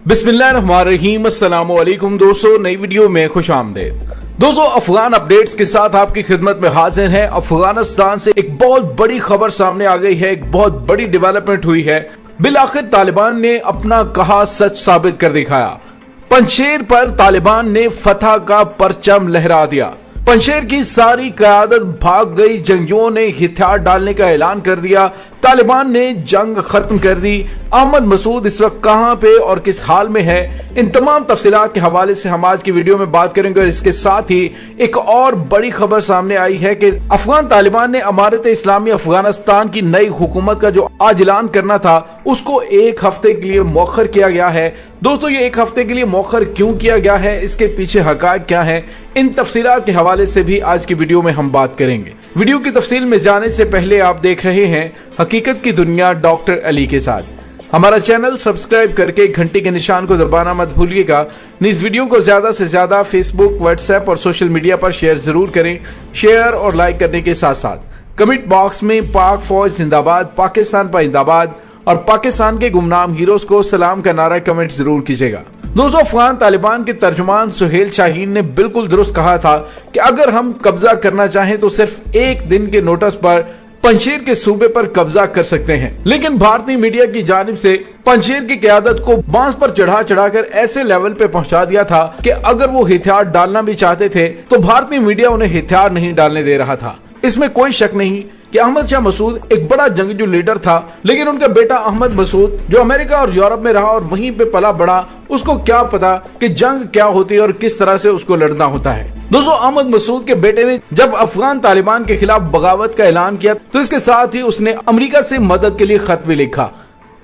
बिस्मिल्लाहिर्रहमानिर्रहीम। अस्सलाम वालेकुम दोस्तों, नई वीडियो में खुश आमदेद। दोस्तों, अफगान अपडेट्स के साथ आपकी खिदमत में हाजिर हैं। अफगानिस्तान से एक बहुत बड़ी खबर सामने आ गई है, एक बहुत बड़ी डेवलपमेंट हुई है। बिलाखिर तालिबान ने अपना कहा सच साबित कर दिखाया। पंजशेर पर तालिबान ने फतह का परचम लहरा दिया। पंजशेर की सारी क़यादत भाग गई। जंगियों ने हथियार डालने का ऐलान कर दिया। तालिबान ने जंग खत्म कर दी। अहमद मसूद इस वक्त कहां पे और किस हाल में है, इन तमाम तफसीलात के हवाले से हम आज की वीडियो में बात करेंगे। और इसके साथ ही एक और बड़ी खबर सामने आई है कि अफगान तालिबान ने अमारत इस्लामी अफगानिस्तान की नई हुकूमत का जो आज ऐलान करना था उसको एक हफ्ते के लिए मौखर किया गया है। दोस्तों, ये एक हफ्ते के लिए मौखर क्यों किया गया है, इसके पीछे हकायक क्या है, इन तफसीलात के हवाले से भी आज की वीडियो में हम बात करेंगे। वीडियो की तफसील में जाने से पहले आप देख रहे हैं हकीकत की दुनिया डॉक्टर अली के साथ। हमारा चैनल सब्सक्राइब करके घंटी के निशान को दबाना मत भूलिएगा। इस वीडियो को ज्यादा से ज्यादा फेसबुक, व्हाट्सएप और सोशल मीडिया पर शेयर जरूर करें। शेयर और लाइक करने के साथ साथ कमेंट बॉक्स में पाक फौज जिंदाबाद, पाकिस्तान जिंदाबाद और पाकिस्तान के गुमनाम हीरोज को सलाम का नारा कमेंट जरूर कीजिएगा। दोस्तों, अफगान तालिबान के तर्जुमान सुहेल शाहीन ने बिल्कुल दुरुस्त कहा था कि अगर हम कब्जा करना चाहें तो सिर्फ एक दिन के नोटिस पर पंजशेर के सूबे पर कब्जा कर सकते हैं। लेकिन भारतीय मीडिया की जानिब से पंजशेर की क़यादत को बांस पर चढ़ाकर ऐसे लेवल पे पहुंचा दिया था कि अगर वो हथियार डालना भी चाहते थे तो भारतीय मीडिया उन्हें हथियार नहीं डालने दे रहा था। इसमें कोई शक नहीं कि अहमद शाह मसूद एक बड़ा जंगजू लीडर था, लेकिन उनका बेटा अहमद मसूद जो अमेरिका और यूरोप में रहा और वहीं पे पला बड़ा, उसको क्या पता कि जंग क्या होती है और किस तरह से उसको लड़ना होता है। दोस्तों, अहमद मसूद के बेटे ने जब अफगान तालिबान के खिलाफ बगावत का ऐलान किया तो इसके साथ ही उसने अमेरिका से मदद के लिए खत भी लिखा।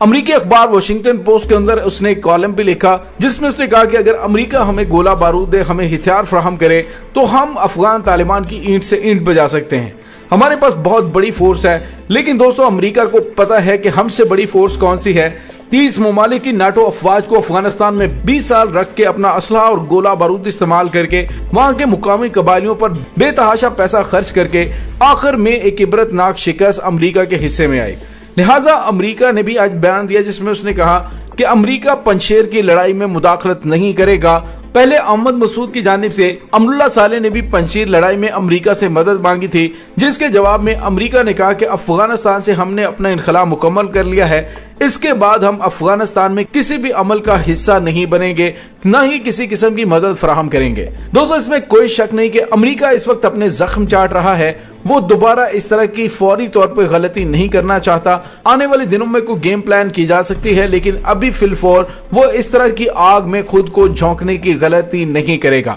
अमेरिकी अखबार वॉशिंगटन पोस्ट के अंदर उसने एक कॉलम भी लिखा जिसमें उसने कहा कि अगर अमेरिका हमें गोला बारूद दे, हमें हथियार फराहम करे तो हम अफगान तालिबान की ईंट से ईंट बजा सकते हैं। हमारे पास बहुत बड़ी फोर्स है। लेकिन दोस्तों, अमेरिका को पता है कि हमसे बड़ी फोर्स कौन सी है। 30 ममालिक की नाटो अफवाज को अफगानिस्तान में 20 साल रख के अपना असलहा और गोला बारूद इस्तेमाल करके वहां के मुकामी कबाइलियों पर बेतहाशा पैसा खर्च करके आखिर में एक इबरतनाक शिकस्त अमेरिका के हिस्से में आई। लिहाजा अमेरिका ने भी आज बयान दिया जिसमें उसने कहा कि अमेरिका पंजशेर की लड़ाई में मुदाखलत नहीं करेगा। पहले अहमद मसूद की जानिब से अमरुल्लाह साले ने भी पंजशेर लड़ाई में अमेरिका से मदद मांगी थी, जिसके जवाब में अमेरिका ने कहा कि अफगानिस्तान से हमने अपना इनखला मुकम्मल कर लिया है। इसके बाद हम अफगानिस्तान में किसी भी अमल का हिस्सा नहीं बनेंगे, न ही किसी किस्म की मदद फराहम करेंगे। दोस्तों, इसमें कोई शक नहीं कि अमेरिका इस वक्त अपने जख्म चाट रहा है। वो दोबारा इस तरह की फौरी तौर पर गलती नहीं करना चाहता। आने वाले दिनों में कोई गेम प्लान की जा सकती है, लेकिन अभी फिलफौर वो इस तरह की आग में खुद को झोंकने की गलती नहीं करेगा।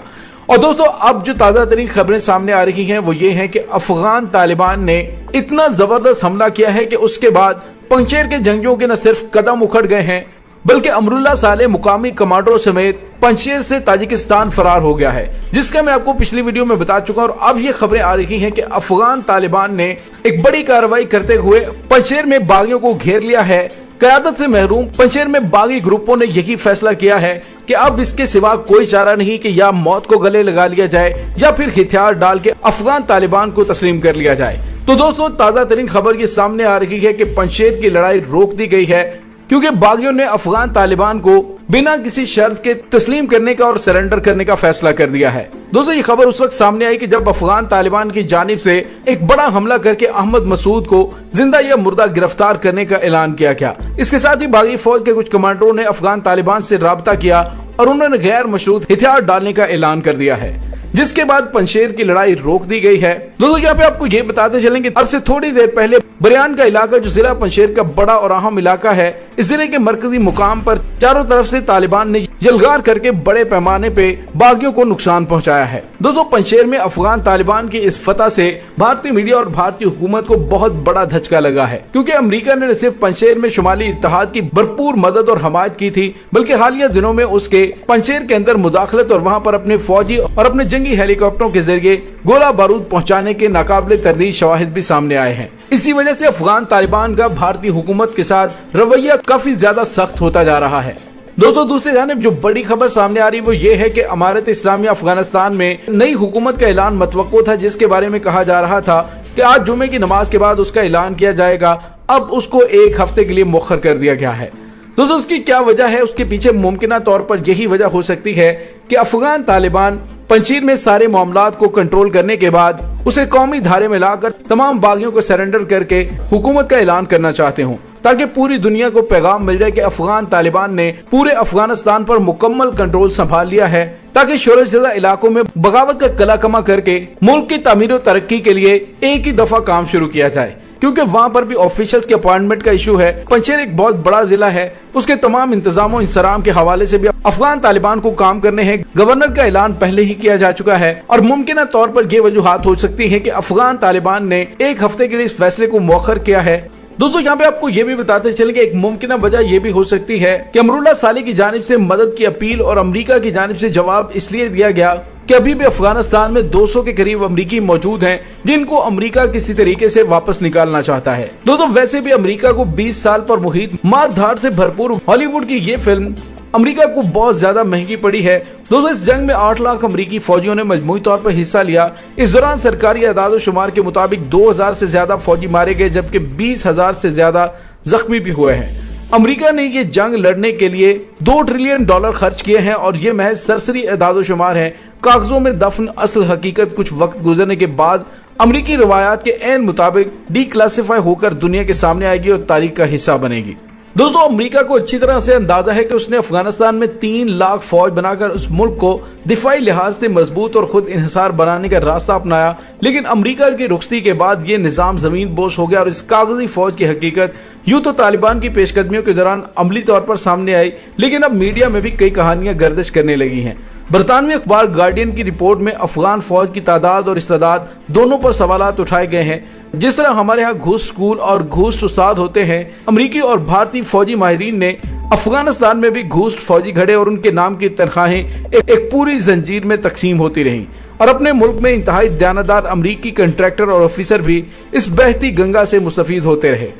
और दोस्तों, अब जो ताजा तरीन खबरें सामने आ रही हैं वो ये हैं कि अफगान तालिबान ने इतना जबरदस्त हमला किया है कि उसके बाद पंजशेर के जंगियों के न सिर्फ कदम उखड़ गए हैं, बल्कि अमरुल्लाह साले मुकामी कमांडरों समेत पंजशेर से ताजिकिस्तान फरार हो गया है, जिसका मैं आपको पिछली वीडियो में बता चुका हूं। और अब ये खबरें आ रही हैं कि अफगान तालिबान ने एक बड़ी कार्रवाई करते हुए पंजशेर में बागियों को घेर लिया है। क़यादत से महरूम पंजशेर में बागी ग्रुपों ने यही फैसला किया है कि अब इसके सिवा कोई चारा नहीं कि या मौत को गले लगा लिया जाए या फिर हथियार डाल के अफगान तालिबान को तस्लीम कर लिया जाए। तो दोस्तों, ताजा तरीन खबर ये सामने आ रही है कि पंजशेर की लड़ाई रोक दी गई है क्योंकि बागियों ने अफगान तालिबान को बिना किसी शर्त के तस्लीम करने का और सरेंडर करने का फैसला कर दिया है। दोस्तों, ये खबर उस वक्त सामने आई कि जब अफगान तालिबान की जानिब से एक बड़ा हमला करके अहमद मसूद को जिंदा या मुर्दा गिरफ्तार करने का ऐलान किया गया। इसके साथ ही बागी फौज के कुछ कमांडरों ने अफगान तालिबान से राब्ता किया और उन्होंने गैर मशरूत हथियार डालने का ऐलान कर दिया है, जिसके बाद पंजशेर की लड़ाई रोक दी गई है। दोस्तों, यहाँ पे आपको ये बताते चलेंगे, अब से थोड़ी देर पहले बरियान का इलाका जो जिला पंजशेर का बड़ा और अहम इलाका है, इस जिले के मरकजी मुकाम पर चारों तरफ से तालिबान ने जलगार करके बड़े पैमाने पे बागियों को नुकसान पहुंचाया है। दोस्तों, पंजशेर में अफगान तालिबान की इस फतह से भारतीय मीडिया और भारतीय हुकूमत को बहुत बड़ा धचका लगा है, क्योंकि अमेरिका ने न सिर्फ पंजशेर में शुमाली इत्तेहाद की भरपूर मदद और हमायत की थी, बल्कि हालिया दिनों में उसके पंजशेर के अंदर मुदाखलत और वहाँ पर अपने फौजी और अपने जंगी हेलीकॉप्टरों के जरिए गोला बारूद पहुँचाने के नाकाबिले तरदीद शवाहिद भी सामने आए हैं। इसी वजह से अफगान तालिबान का भारतीय हुकूमत के साथ रवैया काफी ज्यादा सख्त होता जा रहा है। दोस्तों, दूसरी जानिब जो बड़ी खबर सामने आ रही है वो ये है कि अमारत इस्लामिया अफगानिस्तान में नई हुकूमत का ऐलान मतवक्को था, जिसके बारे में कहा जा रहा था कि आज जुमे की नमाज के बाद उसका ऐलान किया जाएगा। अब उसको 1 हफ्ते के लिए मुअख्खर कर दिया गया है। दोस्तों उसकी क्या वजह है? उसके पीछे मुमकिना तौर पर यही वजह हो सकती है कि अफगान तालिबान पंजशीर में सारे मामलात को कंट्रोल करने के बाद उसे कौमी धारे में लाकर तमाम बागियों को सरेंडर करके हुकूमत का ऐलान करना चाहते हों, ताकि पूरी दुनिया को पैगाम मिल जाए कि अफगान तालिबान ने पूरे अफगानिस्तान पर मुकम्मल कंट्रोल संभाल लिया है, ताकि शोरशज़दा इलाकों में बगावत का कला कमा करके मुल्क की तामीर और तरक्की के लिए एक ही दफा काम शुरू किया जाए। क्योंकि वहाँ पर भी ऑफिशियल्स के अपॉइंटमेंट का इशू है। पंजशीर एक बहुत बड़ा जिला है, उसके तमाम इंतजाम और इंसराम के हवाले से भी अफगान तालिबान को काम करने हैं। गवर्नर का ऐलान पहले ही किया जा चुका है और मुमकिन तौर पर यह वजूहात हो सकती है कि अफगान तालिबान ने 1 हफ्ते के लिए इस फैसले को मौखर किया है। दोस्तों यहाँ पे आपको ये भी बताते चले कि एक मुमकिन वजह यह भी हो सकती है कि अमरुल्लाह साले की जानिब से मदद की अपील और अमेरिका की जानिब से जवाब इसलिए दिया गया कि अभी भी अफगानिस्तान में 200 के करीब अमरीकी मौजूद हैं, जिनको अमेरिका किसी तरीके से वापस निकालना चाहता है। दोस्तों वैसे भी अमेरिका को 20 साल पर मुहित मार धाड़ से भरपूर हॉलीवुड की ये फिल्म अमेरिका को बहुत ज्यादा महंगी पड़ी है। दोस्तों इस जंग में 8 लाख अमेरिकी फौजियों ने मजमूई तौर पर हिस्सा लिया। इस दौरान सरकारी अदाद शुमार के मुताबिक 2000 से ज्यादा फौजी मारे गए, जबकि 20,000 से ज्यादा जख्मी भी हुए हैं। अमेरिका ने ये जंग लड़ने के लिए $2 ट्रिलियन खर्च किए हैं और ये महज सरसरी अदाद शुमार है। कागजों में दफन असल हकीकत कुछ वक्त गुजरने के बाद अमेरिकी रवायात के एन मुताबिक डीक्लासिफाई होकर दुनिया के सामने आएगी और तारीख का हिस्सा बनेगी। दोस्तों अमेरिका को अच्छी तरह से अंदाजा है कि उसने अफगानिस्तान में 3 लाख फौज बनाकर उस मुल्क को दिफाई लिहाज से मजबूत और खुद इन्हिसार बनाने का रास्ता अपनाया, लेकिन अमेरिका की रुखसती के बाद ये निजाम जमीन बोस हो गया और इस कागजी फौज की हकीकत यूं तो तालिबान की पेशकदमियों के दौरान अमली तौर पर सामने आई, लेकिन अब मीडिया में भी कई कहानियां गर्दिश करने लगी हैं। बरतानवी अखबार गार्डियन की रिपोर्ट में अफगान फौज की तादाद और इस्तादाद दोनों पर सवालात उठाए गए हैं। जिस तरह हमारे यहाँ घूस स्कूल और घूस उस्ताद होते हैं, अमरीकी और भारतीय फौजी माहिरीन ने अफगानिस्तान में भी घूस फौजी घड़े और उनके नाम की तनख्वाहें एक पूरी जंजीर में तकसीम होती रहीं और अपने मुल्क में इंतहाई दयानतदार अमरीकी कंट्रैक्टर और ऑफिसर भी इस बहती गंगा से मुस्तफीद होते रहे।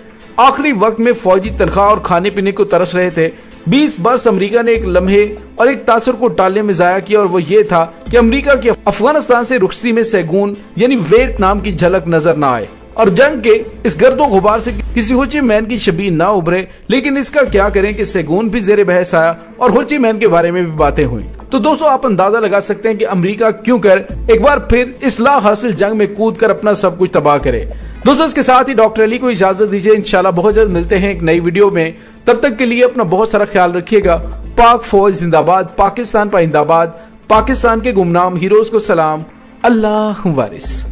आखिरी वक्त में फौजी तनख्वाह और खाने पीने को तरस रहे थे। 20 बरस अमेरिका ने एक लम्हे और एक तासर को टालने में जाया किया और वो ये था कि अमेरिका की अफगानिस्तान से रुखसती में सैगून यानी वियतनाम की झलक नजर न आए और जंग के इस गर्दो गुबार से किसी हो ची मैन की शबीह ना उभरे। लेकिन इसका क्या करें कि सैगून भी जेरे बहस आया और हो ची मैन के बारे में भी बातें हुई। तो दोस्तों आप अंदाजा लगा सकते हैं कि अमेरिका क्यों कर एक बार फिर इस ला हासिल जंग में कूद कर अपना सब कुछ तबाह करे। दोस्तों इसके साथ ही डॉक्टर अली को इजाजत दीजिए। इंशाल्लाह बहुत जल्द मिलते हैं एक नई वीडियो में। तब तक के लिए अपना बहुत सारा ख्याल रखिएगा। पाक फौज जिंदाबाद, पाकिस्तान पाइंदाबाद, पाकिस्तान के गुमनाम हीरोज को सलाम, अल्लाह वारिस।